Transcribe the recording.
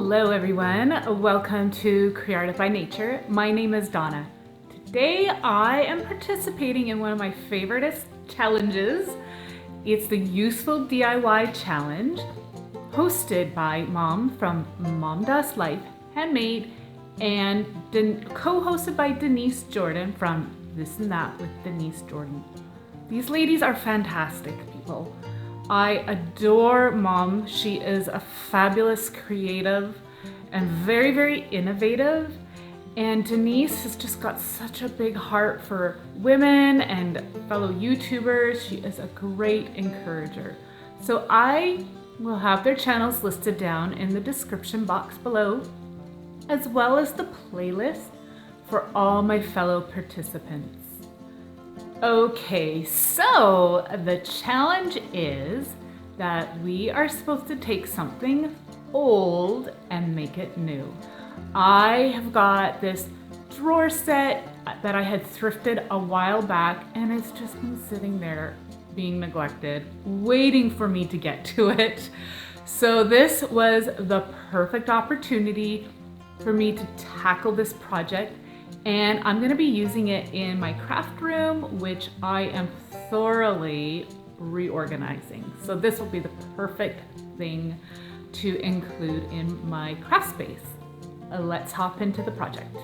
Hello everyone, welcome to Creative by Nature. My name is Donna. Today I am participating in one of my favorite challenges. It's the Useful DIY Challenge, hosted by Mom from MomDas Life Handmade and co-hosted by Denise Jordan from This and That with Denise Jordan. These ladies are fantastic people. I adore Mom. She is a fabulous creative and very, very innovative. And Denise has just got such a big heart for women and fellow YouTubers. She is a great encourager. So I will have their channels listed down in the description box below, as well as the playlist for all my fellow participants. Okay, so the challenge is that we are supposed to take something old and make it new. I have got this drawer set that I had thrifted a while back, and it's just been sitting there being neglected, waiting for me to get to it. So this was the perfect opportunity for me to tackle this project. And I'm going to be using it in my craft room, which I am thoroughly reorganizing. So this will be the perfect thing to include in my craft space. Let's hop into the project.